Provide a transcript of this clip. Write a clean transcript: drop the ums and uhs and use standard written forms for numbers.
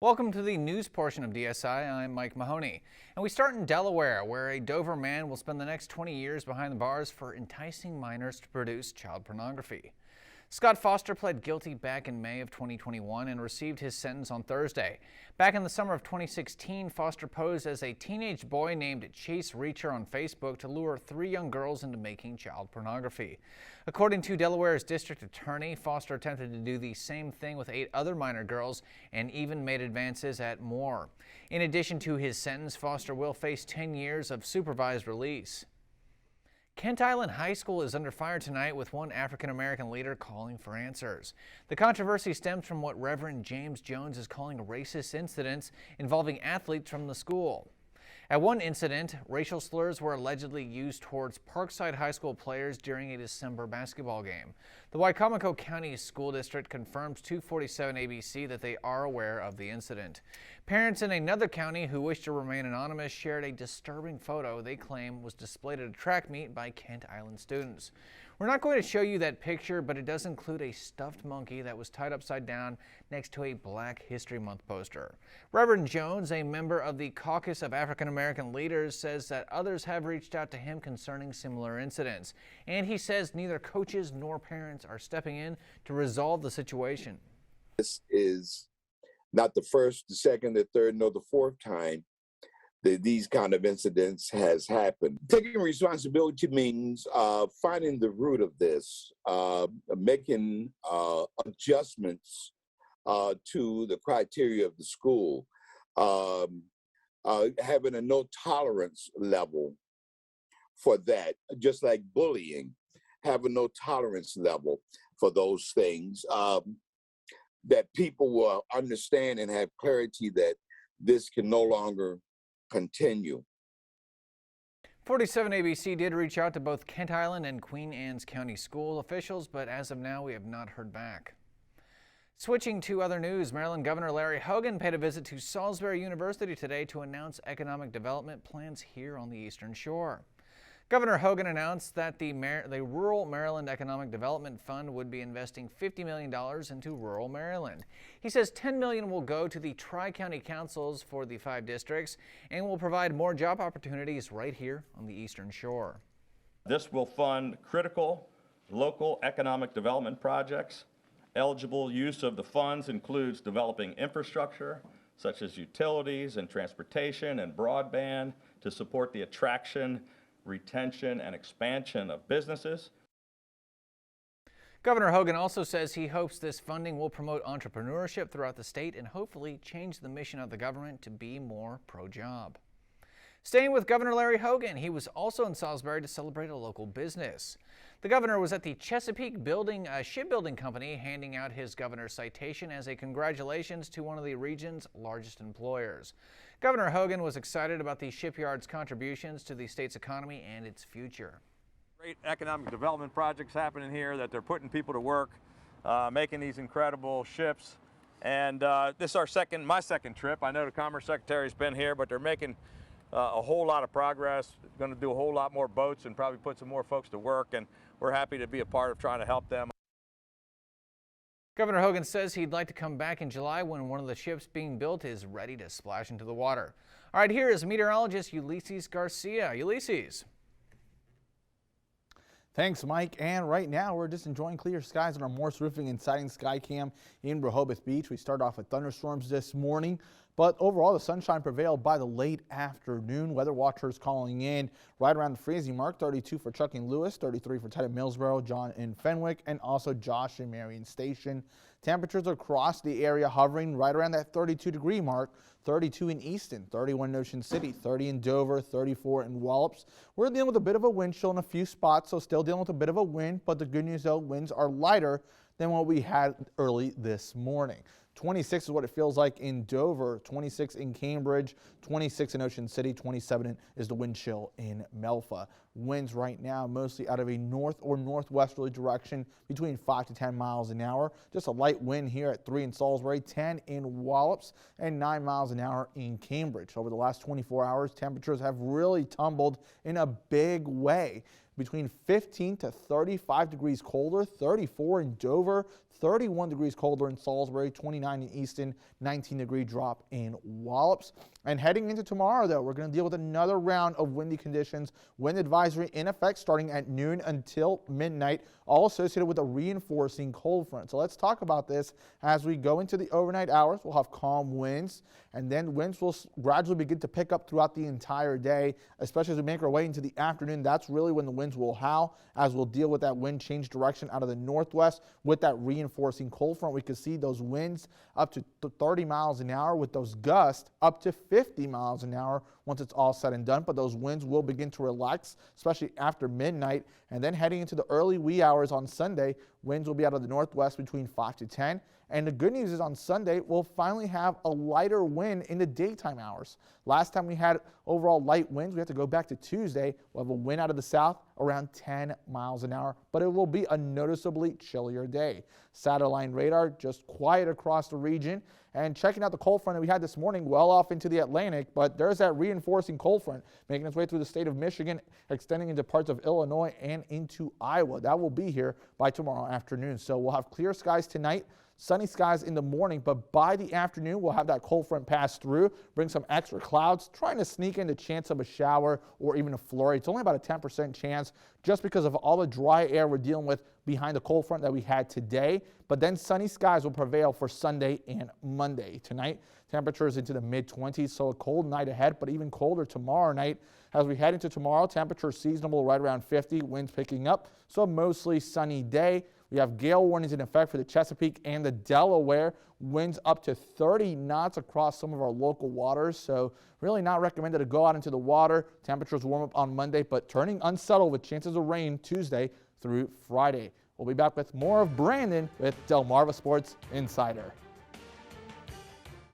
Welcome to the news portion of DSI. I'm Mike Mahoney. And we start in Delaware, where a Dover man will spend the next 20 years behind the bars for enticing minors to produce child pornography. Scott Foster pled guilty back in May of 2021 and received his sentence on Thursday. Back in the summer of 2016, Foster posed as a teenage boy named Chase Reacher on Facebook to lure 3 young girls into making child pornography. According to Delaware's district attorney, Foster attempted to do the same thing with 8 other minor girls and even made advances at more. In addition to his sentence, Foster will face 10 years of supervised release. Kent Island High School is under fire tonight, with one African-American leader calling for answers. The controversy stems from what Reverend James Jones is calling racist incidents involving athletes from the school. At one incident, racial slurs were allegedly used towards Parkside High School players during a December basketball game. The Wicomico County School District confirms to 47 ABC that they are aware of the incident. Parents in another county who wish to remain anonymous shared a disturbing photo they claim was displayed at a track meet by Kent Island students. We're not going to show you that picture, but it does include a stuffed monkey that was tied upside down next to a Black History Month poster. Reverend Jones, a member of the Caucus of African American Leaders, says that others have reached out to him concerning similar incidents. And he says neither coaches nor parents are stepping in to resolve the situation. This is not the first, the second, the third, nor the fourth time that these kind of incidents has happened. Taking responsibility means finding the root of this, making adjustments to the criteria of the school, having a no tolerance level for that, just like bullying, have a no tolerance level for those things, that people will understand and have clarity that this can no longer continue. 47 ABC did reach out to both Kent Island and Queen Anne's County school officials, but as of now, we have not heard back. Switching to other news, Maryland Governor Larry Hogan paid a visit to Salisbury University today to announce economic development plans here on the Eastern Shore. Governor Hogan announced that the Rural Maryland Economic Development Fund would be investing $50 million into rural Maryland. He says $10 million will go to the Tri-County Councils for the 5 districts and will provide more job opportunities right here on the Eastern Shore. This will fund critical local economic development projects. Eligible use of the funds includes developing infrastructure such as utilities and transportation and broadband to support the attraction, retention, and expansion of businesses. Governor Hogan also says he hopes this funding will promote entrepreneurship throughout the state and hopefully change the mission of the government to be more pro-job. Staying with Governor Larry Hogan, he was also in Salisbury to celebrate a local business. The governor was at the Chesapeake Shipbuilding Company handing out his governor's citation as a congratulations to one of the region's largest employers. Governor Hogan was excited about the shipyard's contributions to the state's economy and its future. Great economic development projects happening here, that they're putting people to work, making these incredible ships. And this is my second trip. I know the Commerce Secretary's been here, but they're making a whole lot of progress. Going to do a whole lot more boats and probably put some more folks to work, and we're happy to be a part of trying to help them. Governor Hogan says he'd like to come back in July when one of the ships being built is ready to splash into the water. All right, here is meteorologist Ulysses Garcia. Ulysses. Thanks, Mike. And right now, we're just enjoying clear skies on our Morse Roofing and Siding sky cam in Rehoboth Beach. We start off with thunderstorms this morning, but overall, the sunshine prevailed by the late afternoon. Weather watchers calling in right around the freezing mark. 32 for Chuck and Lewis, 33 for Ted and Millsboro, John and Fenwick, and also Josh and Marion Station. Temperatures across the area hovering right around that 32-degree mark. 32 in Easton, 31 in Ocean City, 30 in Dover, 34 in Wallops. We're dealing with a bit of a wind chill in a few spots, so still dealing with a bit of a wind, but the good news though, winds are lighter than what we had early this morning. 26 is what it feels like in Dover, 26 in Cambridge, 26 in Ocean City, 27 is the wind chill in Melfa. Winds right now mostly out of a north or northwesterly direction between 5 to 10 miles an hour. Just a light wind here at 3 in Salisbury, 10 in Wallops, and 9 miles an hour in Cambridge. Over the last 24 hours, temperatures have really tumbled in a big way. between 15 to 35 degrees colder, 34 in Dover, 31 degrees colder in Salisbury, 29 in Easton, 19-degree drop in Wallops. And heading into tomorrow, though, we're going to deal with another round of windy conditions. Wind advisory in effect starting at noon until midnight, all associated with a reinforcing cold front. So let's talk about this as we go into the overnight hours. We'll have calm winds, and then winds will gradually begin to pick up throughout the entire day, especially as we make our way into the afternoon. That's really when the winds will howl, as we'll deal with that wind change direction out of the northwest with that reinforcing cold front. We could see those winds up to 30 miles an hour with those gusts up to 50 miles an hour once it's all said and done. But those winds will begin to relax, especially after midnight. And then heading into the early wee hours on Sunday, winds will be out of the northwest between 5 to 10. And the good news is on Sunday, we'll finally have a lighter wind in the daytime hours. Last time we had overall light winds, we have to go back to Tuesday. We'll have a wind out of the south around 10 miles an hour, but it will be a noticeably chillier day. Satellite radar just quiet across the region. And checking out the cold front that we had this morning, well off into the Atlantic, but there's that reinforcing cold front making its way through the state of Michigan, extending into parts of Illinois and into Iowa. That will be here by tomorrow afternoon. So we'll have clear skies tonight, sunny skies in the morning, but by the afternoon, we'll have that cold front pass through, bring some extra clouds, trying to sneak in the chance of a shower or even a flurry. It's only about a 10% chance just because of all the dry air we're dealing with behind the cold front that we had today. But then sunny skies will prevail for Sunday and Monday. Tonight, temperatures into the mid-20s, so a cold night ahead, but even colder tomorrow night. As we head into tomorrow, temperatures seasonable right around 50, winds picking up, so a mostly sunny day. We have gale warnings in effect for the Chesapeake and the Delaware. Winds up to 30 knots across some of our local waters, so really not recommended to go out into the water. Temperatures warm up on Monday, but turning unsettled with chances of rain Tuesday through Friday. We'll be back with more of Brandon with Delmarva Sports Insider.